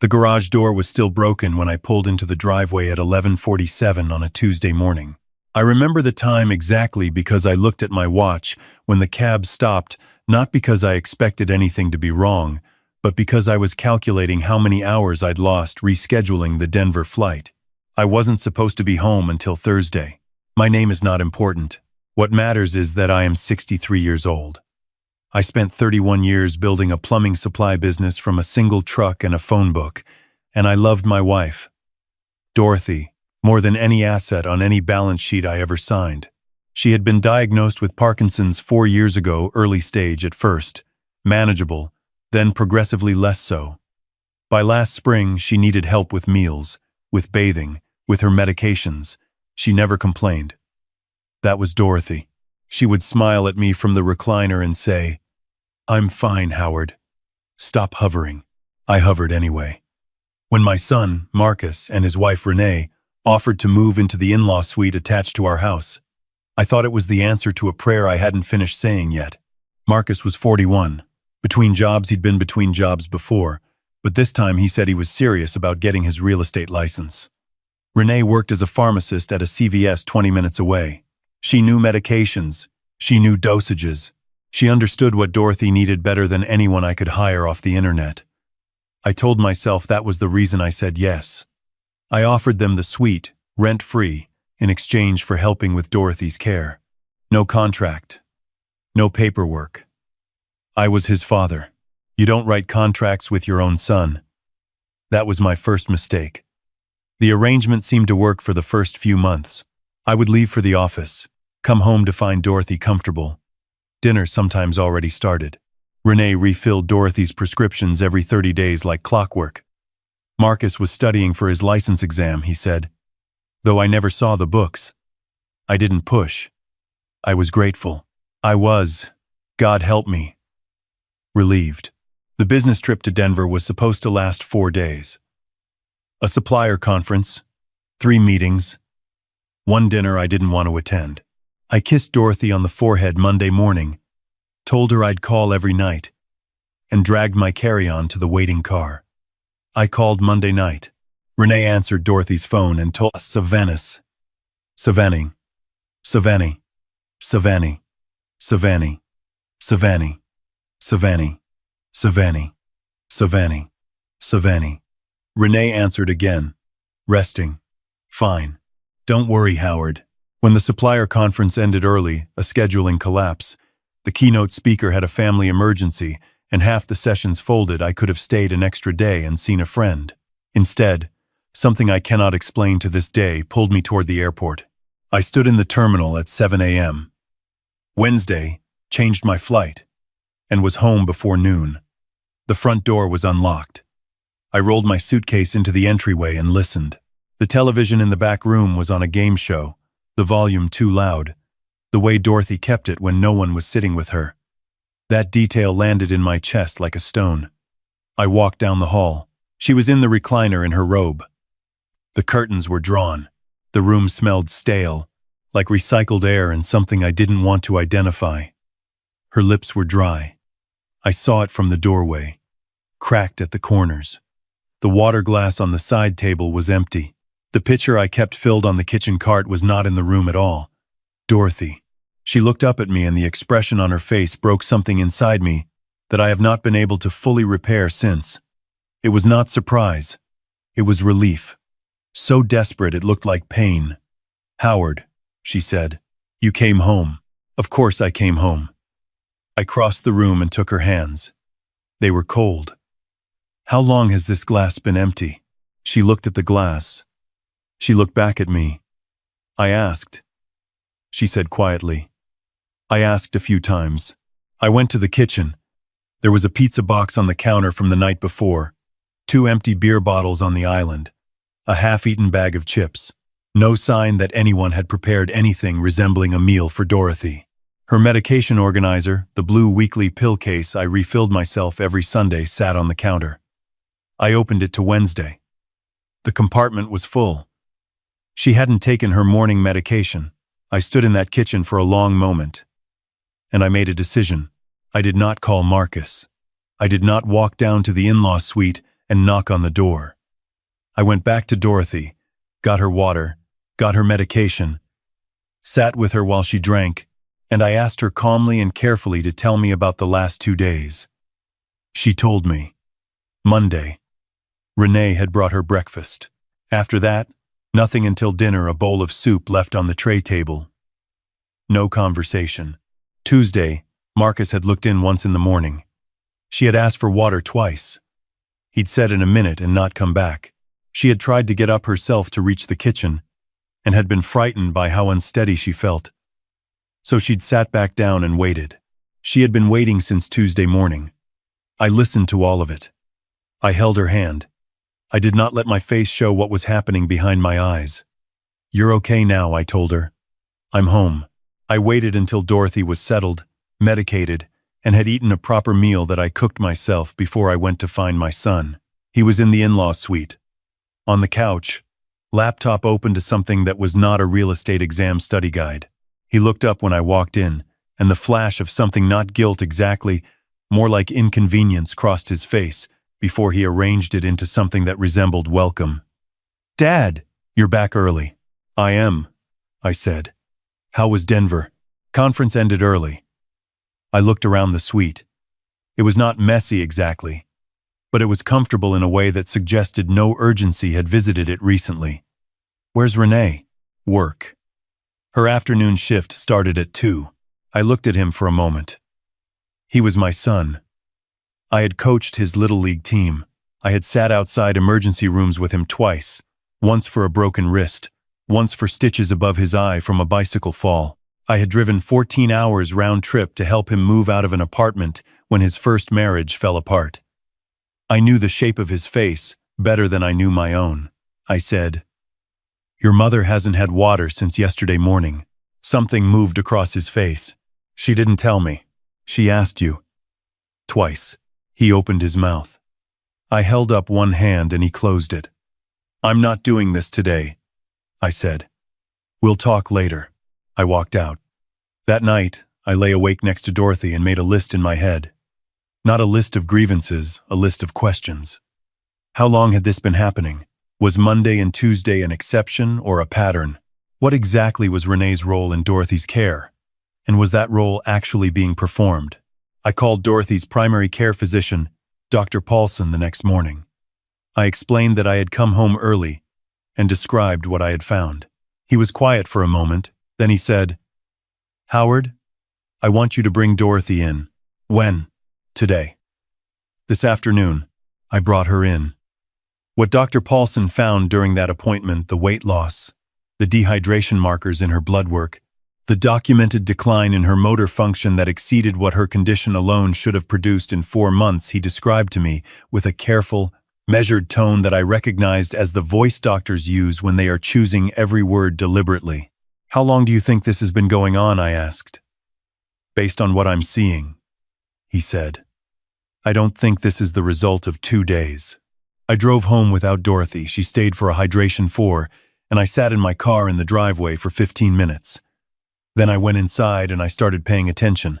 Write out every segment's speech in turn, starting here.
The garage door was still broken when I pulled into the driveway at 11:47 on a Tuesday morning. I remember the time exactly because I looked at my watch when the cab stopped, not because I expected anything to be wrong, but because I was calculating how many hours I'd lost rescheduling the Denver flight. I wasn't supposed to be home until Thursday. My name is not important. What matters is that I am 63 years old. I spent 31 years building a plumbing supply business from a single truck and a phone book, and I loved my wife, Dorothy, more than any asset on any balance sheet I ever signed. She had been diagnosed with Parkinson's 4 years ago, early stage at first, manageable, then progressively less so. By last spring, she needed help with meals, with bathing, with her medications. She never complained. That was Dorothy. She would smile at me from the recliner and say, "I'm fine, Howard. Stop hovering." I hovered anyway. When my son, Marcus, and his wife, Renee, offered to move into the in-law suite attached to our house, I thought it was the answer to a prayer I hadn't finished saying yet. Marcus was 41. Between jobs, he'd been between jobs before, but this time he said he was serious about getting his real estate license. Renee worked as a pharmacist at a CVS 20 minutes away. She knew medications. She knew dosages. She understood what Dorothy needed better than anyone I could hire off the internet. I told myself that was the reason I said yes. I offered them the suite, rent-free, in exchange for helping with Dorothy's care. No contract. No paperwork. I was his father. You don't write contracts with your own son. That was my first mistake. The arrangement seemed to work for the first few months. I would leave for the office, come home to find Dorothy comfortable. Dinner sometimes already started. Renee refilled Dorothy's prescriptions every 30 days like clockwork. Marcus was studying for his license exam, he said. Though I never saw the books. I didn't push. I was grateful. I was, God help me, relieved. The business trip to Denver was supposed to last 4 days. A supplier conference, 3 meetings, 1 dinner I didn't want to attend. I kissed Dorothy on the forehead Monday morning, told her I'd call every night, and dragged my carry-on to the waiting car. I called Monday night. Renee answered Dorothy's phone and told us Savannah, Savannah, Savannah, Savannah, Savannah, Savannah, Savannah, Savannah, Savannah, Savannah. Renee answered again, resting. Fine. Don't worry, Howard. When the supplier conference ended early, a scheduling collapse, the keynote speaker had a family emergency, and half the sessions folded. I could have stayed an extra day and seen a friend. Instead, something I cannot explain to this day pulled me toward the airport. I stood in the terminal at 7 a.m. Wednesday, changed my flight, and was home before noon. The front door was unlocked. I rolled my suitcase into the entryway and listened. The television in the back room was on a game show, the volume too loud, the way Dorothy kept it when no one was sitting with her. That detail landed in my chest like a stone. I walked down the hall. She was in the recliner in her robe. The curtains were drawn. The room smelled stale, like recycled air and something I didn't want to identify. Her lips were dry. I saw it from the doorway, cracked at the corners. The water glass on the side table was empty. The pitcher I kept filled on the kitchen cart was not in the room at all. Dorothy. She looked up at me and the expression on her face broke something inside me that I have not been able to fully repair since. It was not surprise. It was relief. So desperate it looked like pain. Howard, she said, you came home. Of course I came home. I crossed the room and took her hands. They were cold. How long has this glass been empty? She looked at the glass. She looked back at me. I asked. She said quietly. I asked a few times. I went to the kitchen. There was a pizza box on the counter from the night before, 2 empty beer bottles on the island, a half-eaten bag of chips. No sign that anyone had prepared anything resembling a meal for Dorothy. Her medication organizer, the blue weekly pill case I refilled myself every Sunday, sat on the counter. I opened it to Wednesday. The compartment was full. She hadn't taken her morning medication. I stood in that kitchen for a long moment. And I made a decision. I did not call Marcus. I did not walk down to the in-law suite and knock on the door. I went back to Dorothy, got her water, got her medication, sat with her while she drank, and I asked her calmly and carefully to tell me about the last 2 days. She told me. Monday. Renee had brought her breakfast. After that, nothing until dinner, a bowl of soup left on the tray table. No conversation. Tuesday, Marcus had looked in once in the morning. She had asked for water twice. He'd said in a minute and not come back. She had tried to get up herself to reach the kitchen, and had been frightened by how unsteady she felt. So she'd sat back down and waited. She had been waiting since Tuesday morning. I listened to all of it. I held her hand. I did not let my face show what was happening behind my eyes. "You're okay now," I told her. "I'm home." I waited until Dorothy was settled, medicated, and had eaten a proper meal that I cooked myself before I went to find my son. He was in the in-law suite. On the couch, laptop open to something that was not a real estate exam study guide. He looked up when I walked in, and the flash of something not guilt exactly, more like inconvenience, crossed his face before he arranged it into something that resembled welcome. "Dad, you're back early." "I am," I said. "How was Denver?" "Conference ended early." I looked around the suite. It was not messy exactly, but it was comfortable in a way that suggested no urgency had visited it recently. "Where's Renee?" "Work." Her afternoon shift started at 2. I looked at him for a moment. He was my son. I had coached his little league team. I had sat outside emergency rooms with him twice, once for a broken wrist, once for stitches above his eye from a bicycle fall. I had driven 14 hours round trip to help him move out of an apartment when his first marriage fell apart. I knew the shape of his face better than I knew my own. I said, "Your mother hasn't had water since yesterday morning." Something moved across his face. "She didn't tell me." "She asked you." "Twice." He opened his mouth. I held up one hand and he closed it. "I'm not doing this today," I said. "We'll talk later." I walked out. That night, I lay awake next to Dorothy and made a list in my head. Not a list of grievances, a list of questions. How long had this been happening? Was Monday and Tuesday an exception or a pattern? What exactly was Renee's role in Dorothy's care? And was that role actually being performed? I called Dorothy's primary care physician, Dr. Paulson, the next morning. I explained that I had come home early and described what I had found. He was quiet for a moment, then he said, "Howard, I want you to bring Dorothy in." "When?" "Today." This afternoon, I brought her in. What Dr. Paulson found during that appointment, the weight loss, the dehydration markers in her blood work, the documented decline in her motor function that exceeded what her condition alone should have produced in 4 months, he described to me with a careful, measured tone that I recognized as the voice doctors use when they are choosing every word deliberately. "How long do you think this has been going on?" I asked. "Based on what I'm seeing," he said. "I don't think this is the result of 2 days." I drove home without Dorothy. She stayed for a hydration 4, and I sat in my car in the driveway for 15 minutes. Then I went inside and I started paying attention.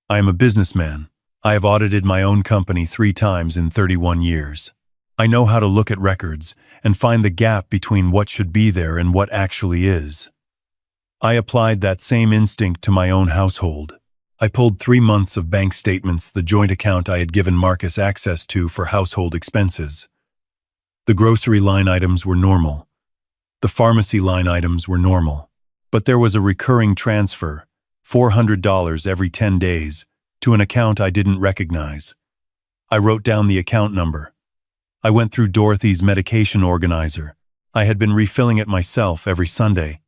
I am a businessman. I have audited my own company 3 times in 31 years. I know how to look at records and find the gap between what should be there and what actually is. I applied that same instinct to my own household. I pulled 3 months of bank statements, the joint account I had given Marcus access to for household expenses. The grocery line items were normal. The pharmacy line items were normal. But there was a recurring transfer, $400 every 10 days, to an account I didn't recognize. I wrote down the account number. I went through Dorothy's medication organizer. I had been refilling it myself every Sunday,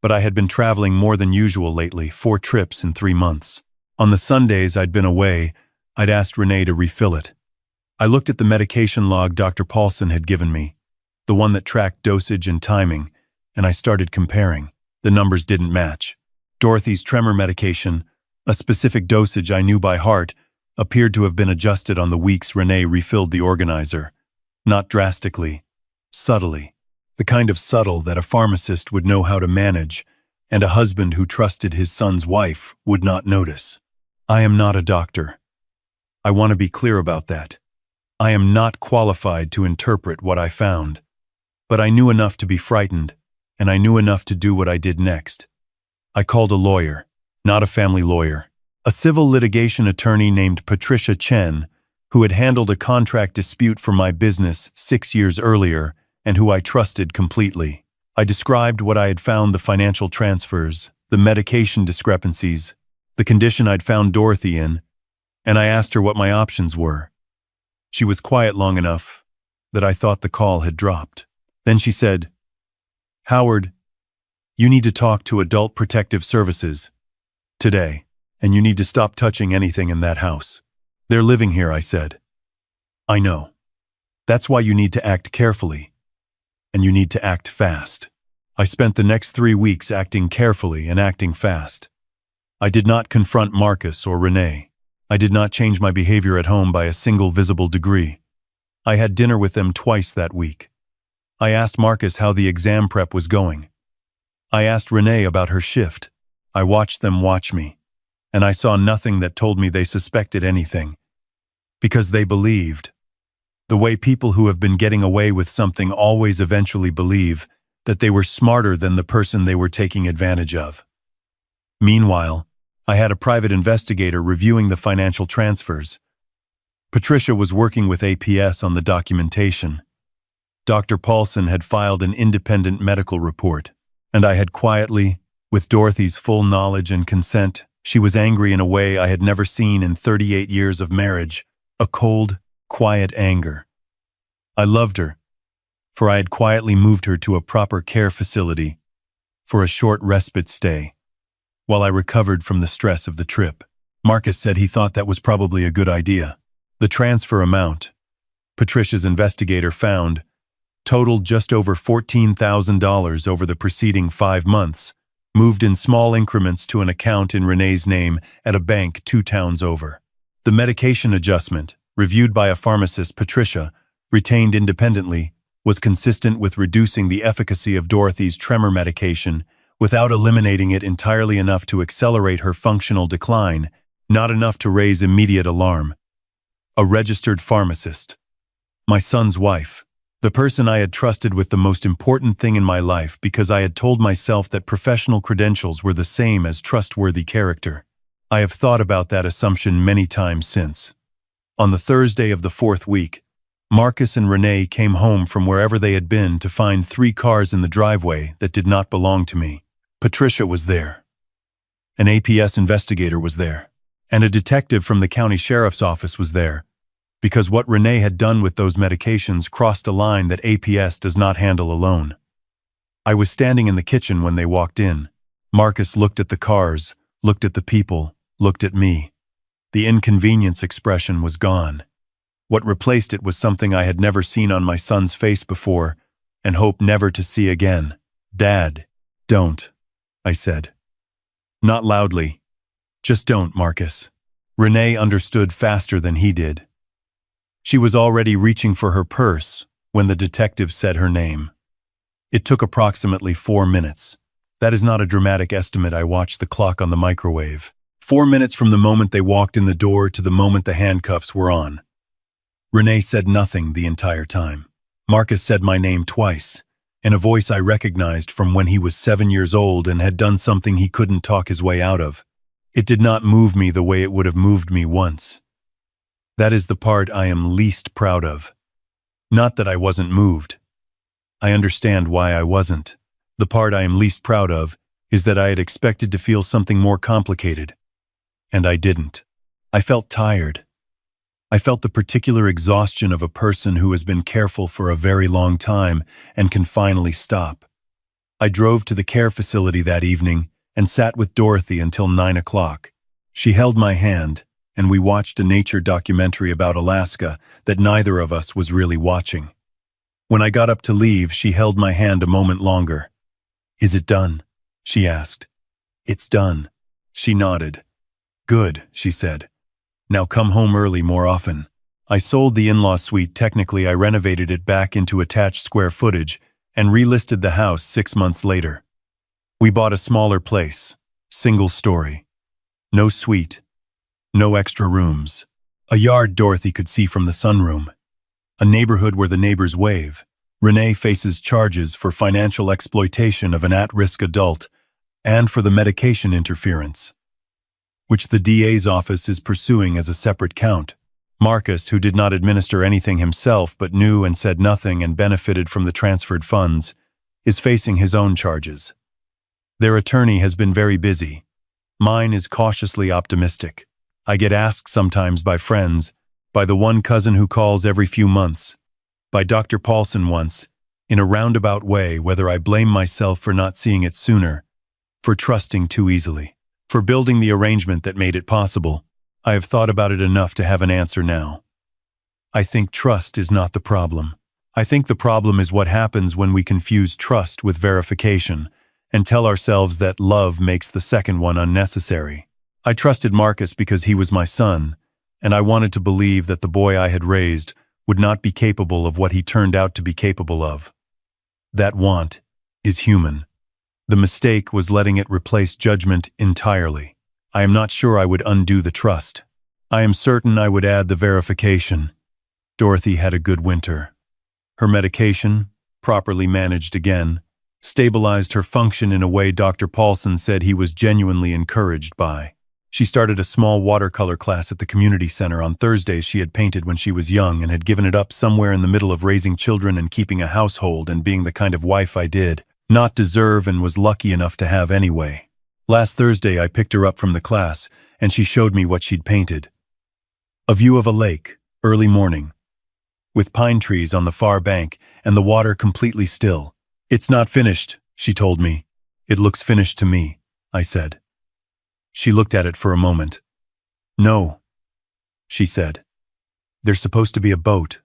but I had been traveling more than usual lately, 4 trips in 3 months. On the Sundays I'd been away, I'd asked Renee to refill it. I looked at the medication log Dr. Paulson had given me, the one that tracked dosage and timing, and I started comparing. The numbers didn't match. Dorothy's tremor medication, a specific dosage I knew by heart, appeared to have been adjusted on the weeks Renee refilled the organizer. Not drastically, subtly. The kind of subtle that a pharmacist would know how to manage, and a husband who trusted his son's wife would not notice. I am not a doctor. I want to be clear about that. I am not qualified to interpret what I found, but I knew enough to be frightened, and I knew enough to do what I did next. I called a lawyer, not a family lawyer, a civil litigation attorney named Patricia Chen, who had handled a contract dispute for my business 6 years earlier and who I trusted completely. I described what I had found: the financial transfers, the medication discrepancies, the condition I'd found Dorothy in, and I asked her what my options were. She was quiet long enough that I thought the call had dropped. Then she said, "Howard, you need to talk to Adult Protective Services today, and you need to stop touching anything in that house." "They're living here," I said. "I know. That's why you need to act carefully, and you need to act fast." I spent the next 3 weeks acting carefully and acting fast. I did not confront Marcus or Renee. I did not change my behavior at home by a single visible degree. I had dinner with them twice that week. I asked Marcus how the exam prep was going. I asked Renee about her shift. I watched them watch me, and I saw nothing that told me they suspected anything. Because they believed. The way people who have been getting away with something always eventually believe that they were smarter than the person they were taking advantage of. Meanwhile, I had a private investigator reviewing the financial transfers. Patricia was working with APS on the documentation. Dr. Paulson had filed an independent medical report, and I had quietly, with Dorothy's full knowledge and consent, she was angry in a way I had never seen in 38 years of marriage, a cold, quiet anger. I loved her, for I had quietly moved her to a proper care facility for a short respite stay, while I recovered from the stress of the trip. Marcus said he thought that was probably a good idea. The transfer amount, Patricia's investigator found, totaled just over $14,000 over the preceding 5 months, moved in small increments to an account in Renee's name at a bank 2 towns over. The medication adjustment, reviewed by a pharmacist Patricia, retained independently, was consistent with reducing the efficacy of Dorothy's tremor medication without eliminating it entirely, enough to accelerate her functional decline, not enough to raise immediate alarm. A registered pharmacist. My son's wife. The person I had trusted with the most important thing in my life, because I had told myself that professional credentials were the same as trustworthy character. I have thought about that assumption many times since. On the Thursday of the 4th week, Marcus and Renee came home from wherever they had been to find 3 cars in the driveway that did not belong to me. Patricia was there. An APS investigator was there. And a detective from the county sheriff's office was there, because what Renee had done with those medications crossed a line that APS does not handle alone. I was standing in the kitchen when they walked in. Marcus looked at the cars, looked at the people, looked at me. The inconvenience expression was gone. What replaced it was something I had never seen on my son's face before, and hope never to see again. "Dad, don't," I said. Not loudly. "Just don't, Marcus." Renee understood faster than he did. She was already reaching for her purse when the detective said her name. It took approximately 4 minutes. That is not a dramatic estimate. I watched the clock on the microwave. 4 minutes from the moment they walked in the door to the moment the handcuffs were on. Renee said nothing the entire time. Marcus said my name twice, in a voice I recognized from when he was 7 years old and had done something he couldn't talk his way out of. It did not move me the way it would have moved me once. That is the part I am least proud of. Not that I wasn't moved. I understand why I wasn't. The part I am least proud of is that I had expected to feel something more complicated, and I didn't. I felt tired. I felt the particular exhaustion of a person who has been careful for a very long time and can finally stop. I drove to the care facility that evening and sat with Dorothy until 9 o'clock. She held my hand, and we watched a nature documentary about Alaska that neither of us was really watching. When I got up to leave, she held my hand a moment longer. "Is it done?" she asked. "It's done." She nodded. "Good," she said. "Now come home early more often." I sold the in-law suite. Technically, I renovated it back into attached square footage and relisted the house 6 months later. We bought a smaller place, single story. No suite, no extra rooms. A yard Dorothy could see from the sunroom. A neighborhood where the neighbors wave. Renee faces charges for financial exploitation of an at-risk adult and for the medication interference, which the DA's office is pursuing as a separate count. Marcus, who did not administer anything himself but knew and said nothing and benefited from the transferred funds, is facing his own charges. Their attorney has been very busy. Mine is cautiously optimistic. I get asked sometimes by friends, by the one cousin who calls every few months, by Dr. Paulson once, in a roundabout way, whether I blame myself for not seeing it sooner, for trusting too easily, for building the arrangement that made it possible. I have thought about it enough to have an answer now. I think trust is not the problem. I think the problem is what happens when we confuse trust with verification and tell ourselves that love makes the second one unnecessary. I trusted Marcus because he was my son, and I wanted to believe that the boy I had raised would not be capable of what he turned out to be capable of. That want is human. The mistake was letting it replace judgment entirely. I am not sure I would undo the trust. I am certain I would add the verification. Dorothy had a good winter. Her medication, properly managed again, stabilized her function in a way Dr. Paulson said he was genuinely encouraged by. She started a small watercolor class at the community center on Thursdays. She had painted when she was young and had given it up somewhere in the middle of raising children and keeping a household and being the kind of wife I did not deserve and was lucky enough to have anyway. Last Thursday I picked her up from the class and she showed me what she'd painted. A view of a lake, early morning, with pine trees on the far bank and the water completely still. "It's not finished," she told me. "It looks finished to me," I said. She looked at it for a moment. "No," she said. "There's supposed to be a boat.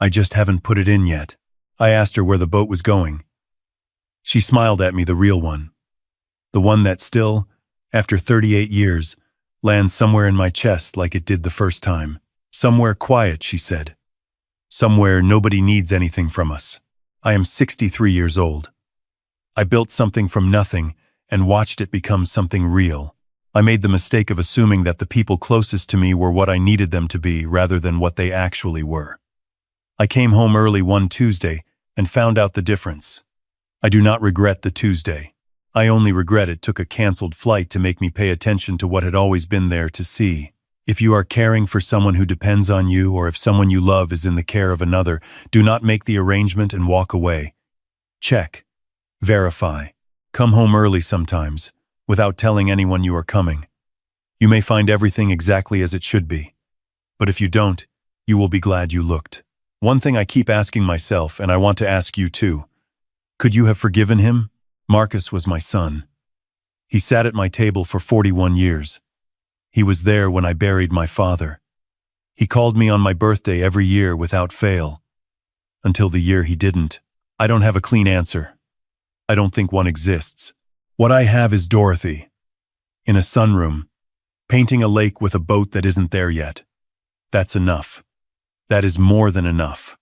I just haven't put it in yet." I asked her where the boat was going. She smiled at me, the real one. The one that still, after 38 years, lands somewhere in my chest like it did the first time. "Somewhere quiet," she said. "Somewhere nobody needs anything from us." I am 63 years old. I built something from nothing and watched it become something real. I made the mistake of assuming that the people closest to me were what I needed them to be rather than what they actually were. I came home early one Tuesday and found out the difference. I do not regret the Tuesday. I only regret it took a canceled flight to make me pay attention to what had always been there to see. If you are caring for someone who depends on you, or if someone you love is in the care of another, do not make the arrangement and walk away. Check. Verify. Come home early sometimes, without telling anyone you are coming. You may find everything exactly as it should be. But if you don't, you will be glad you looked. One thing I keep asking myself, and I want to ask you too, could you have forgiven him? Marcus was my son. He sat at my table for 41 years. He was there when I buried my father. He called me on my birthday every year without fail. Until the year he didn't. I don't have a clean answer. I don't think one exists. What I have is Dorothy. In a sunroom, painting a lake with a boat that isn't there yet. That's enough. That is more than enough.